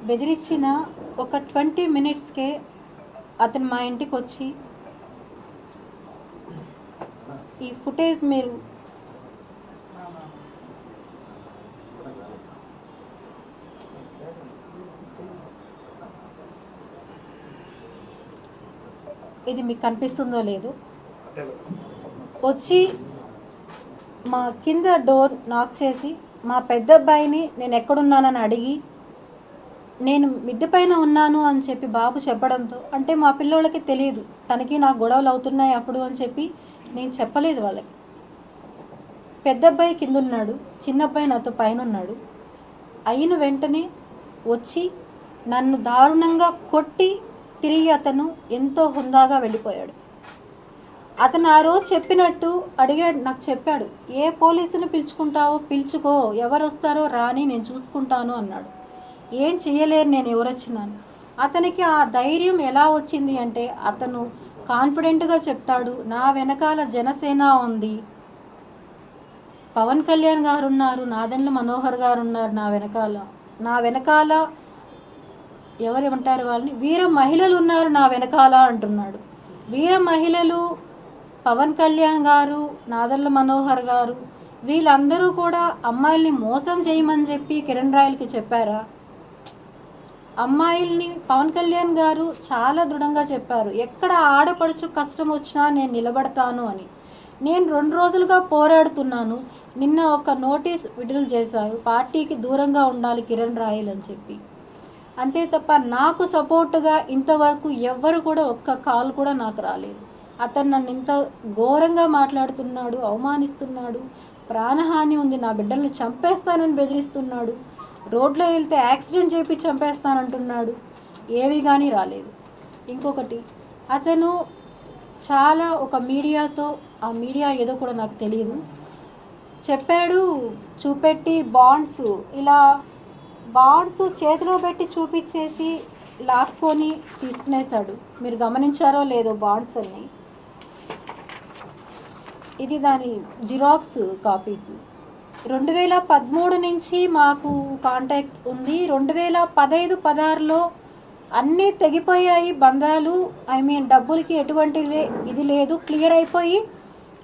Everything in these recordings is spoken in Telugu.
బెదిరించిన ఒక 20 మినిట్స్కే అతను మా ఇంటికి వచ్చి ఈ ఫుటేజ్ మీరు ఇది మీకు కనిపిస్తుందో లేదో వచ్చి మా కింద డోర్ నాక్ చేసి మా పెద్ద అబ్బాయిని నేను ఎక్కడున్నానని అడిగి నేను మిద్దె పైన ఉన్నాను అని చెప్పి బాబు చెప్పడంతో, అంటే మా పిల్లోళ్ళకి తెలియదు తనకి నాకు గొడవలు అవుతున్నాయి అప్పుడు అని చెప్పి నేను చెప్పలేదు వాళ్ళకి. పెద్ద అబ్బాయి కింద ఉన్నాడు, చిన్న అబ్బాయి నాతో పైన ఉన్నాడు. అయిన వెంటనే వచ్చి నన్ను దారుణంగా కొట్టి తిరిగి అతను ఎంతో హుందాగా వెళ్ళిపోయాడు. అతను ఆ రోజు చెప్పినట్టు అడిగాడు, నాకు చెప్పాడు, ఏ పోలీసుని పిలుచుకుంటావో పిలుచుకో, ఎవరు వస్తారో రాని నేను చూసుకుంటాను అన్నాడు. ఏం చేయలేరు నేను ఎవరొచ్చినాను. అతనికి ఆ ధైర్యం ఎలా వచ్చింది అంటే అతను కాన్ఫిడెంట్గా చెప్తాడు, నా వెనకాల జనసేన ఉంది, పవన్ కళ్యాణ్ గారు ఉన్నారు, నాదెండ్ల మనోహర్ గారు ఉన్నారు నా వెనకాల ఎవరేమంటారు వాళ్ళని, వీర మహిళలు ఉన్నారు నా వెనకాల అంటున్నాడు. వీర మహిళలు పవన్ కళ్యాణ్ గారు, నాదెండ్ల మనోహర్ గారు వీళ్ళందరూ కూడా అమ్మాయిల్ని మోసం చేయమని చెప్పి కిరణ్ రాయల్కి చెప్పారా? అమ్మాయిల్ని పవన్ కళ్యాణ్ గారు చాలా దృఢంగా చెప్పారు, ఎక్కడ ఆడపడుచు కష్టం వచ్చినా నేను నిలబడతాను అని. నేను 2 రోజులుగా పోరాడుతున్నాను. నిన్న ఒక నోటీస్ విడుదల చేశారు, పార్టీకి దూరంగా ఉండాలి కిరణ్ రాయల్ అని చెప్పి. అంతే తప్ప నాకు సపోర్టుగా ఇంతవరకు ఎవ్వరు కూడా ఒక్క కాల్ కూడా నాకు రాలేదు. అతను నన్ను ఇంత ఘోరంగా మాట్లాడుతున్నాడు, అవమానిస్తున్నాడు, ప్రాణహాని ఉంది, నా బిడ్డల్ని చంపేస్తానని బెదిరిస్తున్నాడు, రోడ్లో వెళ్తే యాక్సిడెంట్ చేపి చంపేస్తానంటున్నాడు. ఏవి కానీ రాలేదు. ఇంకొకటి, అతను చాలా ఒక మీడియాతో, ఆ మీడియా ఏదో కూడా నాకు తెలియదు, చెప్పాడు, చూపెట్టి బాండ్స్ చేతిలో పెట్టి చూపించేసి లాక్కొని తీసుకునేశాడు. మీరు గమనించారో లేదో బాండ్స్ అన్ని, ఇది దాని జిరాక్స్ కాపీస్. 2013 నుంచి మాకు కాంటాక్ట్ ఉంది. 2015-16లో అన్నీ తెగిపోయాయి బంధాలు. డబ్బులకి ఎటువంటి ఇది లేదు, క్లియర్ అయిపోయి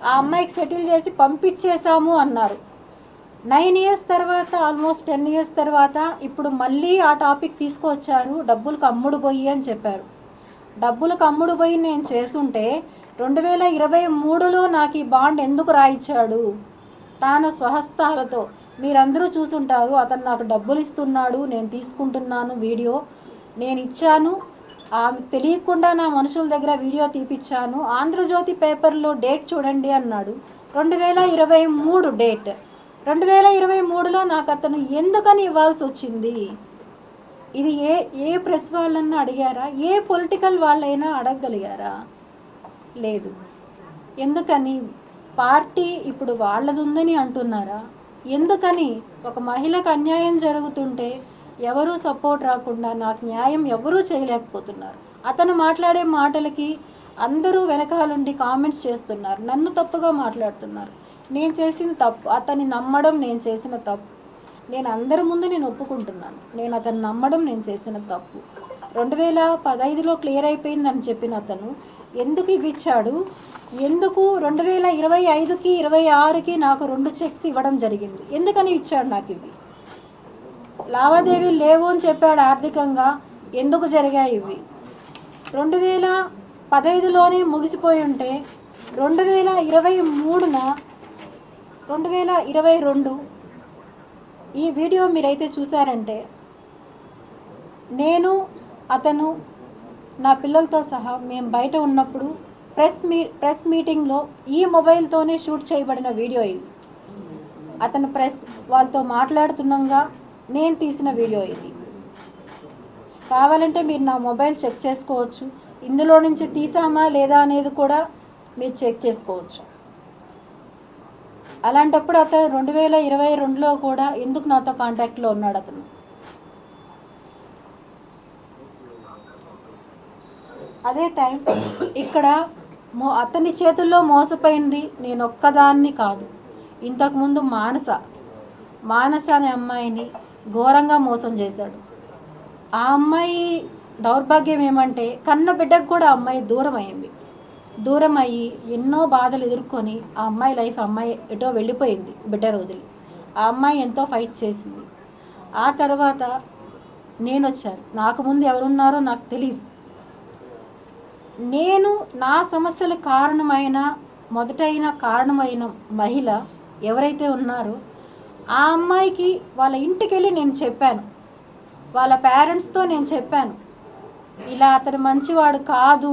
ఆ అమ్మాయికి సెటిల్ చేసి పంపించేశాము అన్నారు. 9 ఇయర్స్ తర్వాత, ఆల్మోస్ట్ 10 ఇయర్స్ తర్వాత ఇప్పుడు మళ్ళీ ఆ టాపిక్ తీసుకొచ్చారు, డబ్బులకు అమ్ముడు పోయి అని చెప్పారు. డబ్బులకు అమ్ముడు పోయి నేను చేసుంటే 2023లో నాకు ఈ బాండ్ ఎందుకు రాయించాడు? తాను స్వహస్తాలతో, మీరందరూ చూసుంటారు, అతను నాకు డబ్బులు ఇస్తున్నాడు, నేను తీసుకుంటున్నాను, వీడియో నేను ఇచ్చాను, తెలియకుండా నా మనుషుల దగ్గర వీడియో తీపిచ్చాను, ఆంధ్రజ్యోతి పేపర్లో డేట్ చూడండి అన్నాడు. 2023 డేట్. 2023లో నాకు అతను ఎందుకని ఇవ్వాల్సి వచ్చింది? ఇది ఏ ప్రెస్ వాళ్ళన్నా అడిగారా? ఏ పొలిటికల్ వాళ్ళైనా అడగగలిగారా? లేదు. ఎందుకని? పార్టీ ఇప్పుడు వాళ్ళది ఉందని అంటున్నారా? ఎందుకని? ఒక మహిళకు అన్యాయం జరుగుతుంటే ఎవరూ సపోర్ట్ రాకుండా నాకు న్యాయం ఎవరూ చేయలేకపోతున్నారు. అతను మాట్లాడే మాటలకి అందరూ వెనకాలండి కామెంట్స్ చేస్తున్నారు, నన్ను తప్పుగా మాట్లాడుతున్నారు. నేను చేసిన తప్పు, అతన్ని నమ్మడం నేను చేసిన తప్పు. నేను అందరి ముందు నేను ఒప్పుకుంటున్నాను, నేను అతను నమ్మడం నేను చేసిన తప్పు. 2015లో క్లియర్ అయిపోయిందని చెప్పిన అతను ఎందుకు ఇవ్విచ్చాడు? ఎందుకు 2025కి 26కి నాకు 2 చెక్స్ ఇవ్వడం జరిగింది? ఎందుకని ఇచ్చాడు నాకు? ఇవి లావాదేవీలు లేవు అని చెప్పాడు ఆర్థికంగా, ఎందుకు జరిగాయి ఇవి? 2015లోనే ముగిసిపోయి ఉంటే 2023న 2022 ఈ వీడియో మీరైతే చూసారంటే, నేను అతను నా పిల్లలతో సహా మేము బయట ఉన్నప్పుడు ప్రెస్ మీటింగ్లో ఈ మొబైల్తోనే షూట్ చేయబడిన వీడియో ఇది. అతను ప్రెస్ వాళ్ళతో మాట్లాడుతుండగా నేను తీసిన వీడియో ఇది. కావాలంటే మీరు నా మొబైల్ చెక్ చేసుకోవచ్చు, ఇందులో నుంచి తీసామా లేదా అనేది కూడా మీరు చెక్ చేసుకోవచ్చు. అలాంటప్పుడు అతను 2022లో కూడా ఎందుకు నాతో కాంటాక్ట్లో ఉన్నాడు? అతను అదే టైం ఇక్కడ అతని చేతుల్లో మోసపోయింది నేను ఒక్కదాన్ని కాదు. ఇంతకుముందు మానస అనే అమ్మాయిని ఘోరంగా మోసం చేశాడు. ఆ అమ్మాయి దౌర్భాగ్యం ఏమంటే కన్న బిడ్డకు కూడా ఆ అమ్మాయి దూరం అయింది. దూరం అయ్యి ఎన్నో బాధలు ఎదుర్కొని ఆ అమ్మాయి లైఫ్ అమ్మాయి ఎటో వెళ్ళిపోయింది బిడ్డను వదిలి. ఆ అమ్మాయి ఎంతో ఫైట్ చేసింది. ఆ తర్వాత నేను వచ్చాను. నాకు ముందు ఎవరున్నారో నాకు తెలియదు. నేను నా సమస్యల మొదటైన కారణమైన మహిళ ఎవరైతే ఉన్నారో ఆ అమ్మాయికి వాళ్ళ ఇంటికి వెళ్ళి నేను చెప్పాను. వాళ్ళ పేరెంట్స్తో నేను చెప్పాను, ఇలా అతను మంచివాడు కాదు,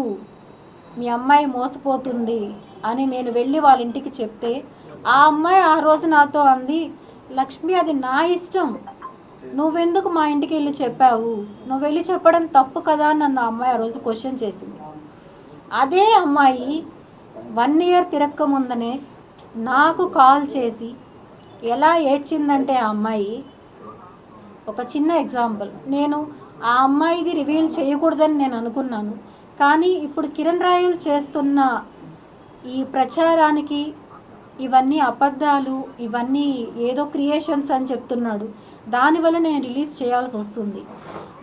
మీ అమ్మాయి మోసపోతుంది అని నేను వెళ్ళి వాళ్ళ ఇంటికి చెప్తే ఆ అమ్మాయి ఆ రోజు నాతో అంది, లక్ష్మి అది నా ఇష్టం, నువ్వెందుకు మా ఇంటికి వెళ్ళి చెప్పావు, నువ్వు వెళ్ళి చెప్పడం తప్పు కదా అని నన్ను ఆ అమ్మాయి ఆ రోజు క్వశ్చన్ చేసింది. అదే అమ్మాయి 1 ఇయర్ తిరక్క ముందనే నాకు కాల్ చేసి ఎలా ఏడ్చిందంటే ఆ అమ్మాయి, ఒక చిన్న ఎగ్జాంపుల్, నేను ఆ అమ్మాయిది రివీల్ చేయకూడదని నేను అనుకున్నాను. కానీ ఇప్పుడు కిరణ్ రాయల్ చేస్తున్న ఈ ప్రచారానికి ఇవన్నీ అబద్ధాలు, ఇవన్నీ ఏదో క్రియేషన్స్ అని చెప్తున్నాడు. దానివల్ల నేను రిలీజ్ చేయాల్సి వస్తుంది.